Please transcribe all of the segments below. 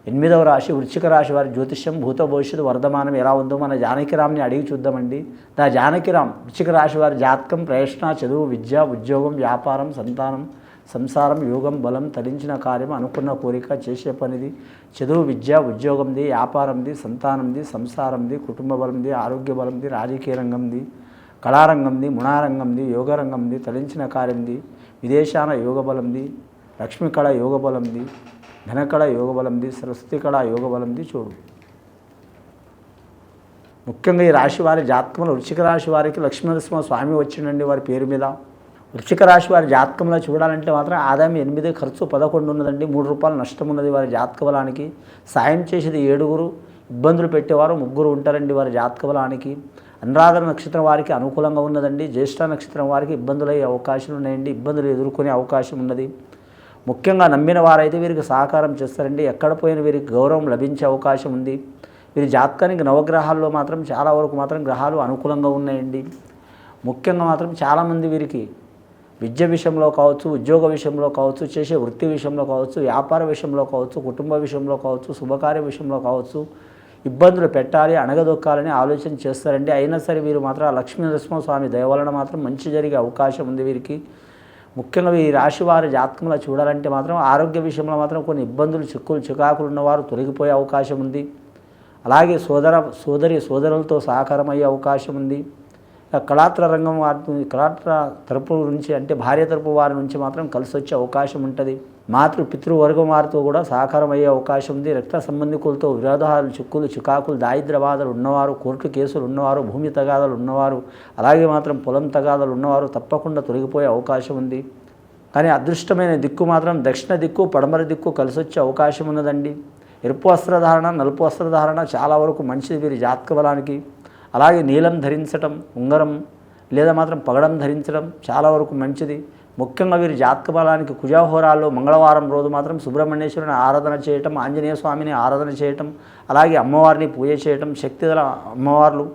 ఎనిమిదవ రాశి వృశ్చిక రాశి వారి జ్యోతిష్యం భూత భవిష్యత్తు వర్ధమానం ఎలా ఉందో మన జానకిరామ్ని అడిగి చూద్దామండి. జానకిరామ్ వృశ్చిక రాశి వారి జాతకం ప్రయత్న, చదువు, విద్య, ఉద్యోగం, వ్యాపారం, సంతానం, సంసారం, యోగం, బలం, తరించిన కార్యం, అనుకున్న కోరిక, చేసే పనిది, చదువు, విద్య, ఉద్యోగంది, వ్యాపారంది, సంతానంది, సంసారంది, కుటుంబ బలంది, ఆరోగ్య బలంది, రాజకీయ రంగంది, కళారంగంది, మునారంగంది, యోగరంగంది, తరించిన కార్యంది, విదేశాన యోగ బలంది, లక్ష్మీ కళ యోగ బలంది, ధనకళ యోగబలంది, సరస్వతి కళ యోగబలంది చూడు. ముఖ్యంగా ఈ రాశి వారి జాతకంలో వృశ్చిక రాశి వారికి లక్ష్మీనరసింహ స్వామి వచ్చిండండి వారి పేరు మీద. వృశ్చిక రాశి వారి జాతకంలో చూడాలంటే మాత్రం ఆదాయం 8, ఖర్చు 11 ఉన్నదండి. 3 రూపాయలు నష్టం ఉన్నది వారి జాతక బలానికి. సాయం చేసేది 7, ఇబ్బందులు పెట్టేవారు 3 ఉంటారండి వారి జాతక బలానికి. అనురాధ నక్షత్రం వారికి అనుకూలంగా ఉన్నదండి. జ్యేష్ఠ నక్షత్రం వారికి ఇబ్బందులు అయ్యే అవకాశాలు ఉన్నాయండి. ఇబ్బందులు ఎదుర్కొనే అవకాశం ఉన్నది. ముఖ్యంగా నమ్మిన వారైతే వీరికి సహకారం చేస్తారండి. ఎక్కడ పోయిన వీరికి గౌరవం లభించే అవకాశం ఉంది. వీరి జాతకానికి నవగ్రహాల్లో మాత్రం చాలా వరకు మాత్రం గ్రహాలు అనుకూలంగా ఉన్నాయండి. ముఖ్యంగా మాత్రం చాలామంది వీరికి విద్య విషయంలో కావచ్చు, ఉద్యోగ విషయంలో కావచ్చు, చేసే వృత్తి విషయంలో కావచ్చు, వ్యాపార విషయంలో కావచ్చు, కుటుంబ విషయంలో కావచ్చు, శుభకార్య విషయంలో కావచ్చు ఇబ్బందులు పెట్టాలి, అణగదొక్కాలని ఆలోచన చేస్తారండి. అయినా సరే వీరు మాత్రం లక్ష్మీనరసింహస్వామి దయ వలన మాత్రం మంచి జరిగే అవకాశం ఉంది వీరికి. ముఖ్యంగా ఈ రాశి వారి జాతకంలో చూడాలంటే మాత్రం ఆరోగ్య విషయంలో మాత్రం కొన్ని ఇబ్బందులు, చిక్కులు, చికాకులు ఉన్నవారు తొలగిపోయే అవకాశం ఉంది. అలాగే సోదరులతో సహకారం అయ్యే అవకాశం ఉంది. కళాత్ర రంగం వారి కళాత్ర తరపు నుంచి అంటే భార్య తరపు వారి నుంచి మాత్రం కలిసి వచ్చే అవకాశం ఉంటుంది. పితృవర్గం వారితో కూడా సహకారం అయ్యే అవకాశం ఉంది. రక్త సంబంధికులతో విరోధాలు, చిక్కులు, చికాకులు, దారిద్ర బాధలు ఉన్నవారు, కోర్టు కేసులు ఉన్నవారు, భూమి తగాదాలు ఉన్నవారు, అలాగే మాత్రం పొలం తగాదాలు ఉన్నవారు తప్పకుండా తొలగిపోయే అవకాశం ఉంది. కానీ అదృష్టమైన దిక్కు మాత్రం దక్షిణ దిక్కు, పడమర దిక్కు కలిసి వచ్చే అవకాశం ఉన్నదండి. ఎరుపు వస్త్రధారణ, నలుపు వస్త్రధారణ చాలా వరకు మంచిది వీరి జాతక బలానికి. అలాగే నీలం ధరించడం, ఉంగరం లేదా మాత్రం పగడం ధరించడం చాలా వరకు మంచిది. ముఖ్యంగా వీరి జాతక బలానికి కుజాహోరాల్లో మంగళవారం రోజు మాత్రం సుబ్రహ్మణ్యేశ్వరుని ఆరాధన చేయటం, ఆంజనేయ స్వామిని ఆరాధన చేయటం, అలాగే అమ్మవారిని పూజ చేయటం, శక్తిగల అమ్మవార్లు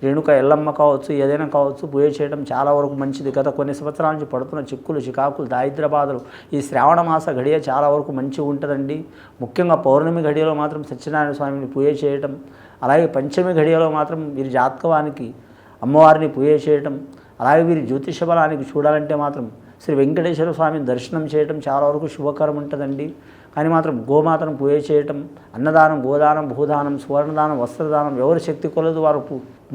రేణుక ఎల్లమ్మ కావచ్చు, ఏదైనా కావచ్చు, పూజ చేయడం చాలా వరకు మంచిది. గత కొన్ని సంవత్సరాల నుంచి పడుతున్న చిక్కులు, చికాకులు, దారిద్ర బాధలు ఈ శ్రావణ మాస గడియ చాలా వరకు మంచిగా ఉంటుందండి. ముఖ్యంగా పౌర్ణమి గడియలో మాత్రం సత్యనారాయణ స్వామిని పూజ చేయటం, అలాగే పంచమి గడియలో మాత్రం వీరి జాతకవానికి అమ్మవారిని పూజ చేయటం, అలాగే వీరి జ్యోతిష బలానికి చూడాలంటే మాత్రం శ్రీ వెంకటేశ్వర స్వామిని దర్శనం చేయటం చాలా వరకు శుభకరం ఉంటుందండి. కానీ మాత్రం గోమాతను పూజ చేయటం, అన్నదానం, గోదానం, భూదానం, సువర్ణదానం, వస్త్రదానం ఎవరి శక్తి కొలదు వారు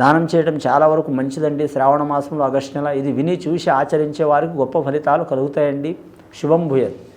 దానం చేయడం చాలా వరకు మంచిదండి. శ్రావణ మాసంలో ఆగస్టు నెల ఇది విని చూసి ఆచరించే వారికి గొప్ప ఫలితాలు కలుగుతాయండి. శుభం భూయత్.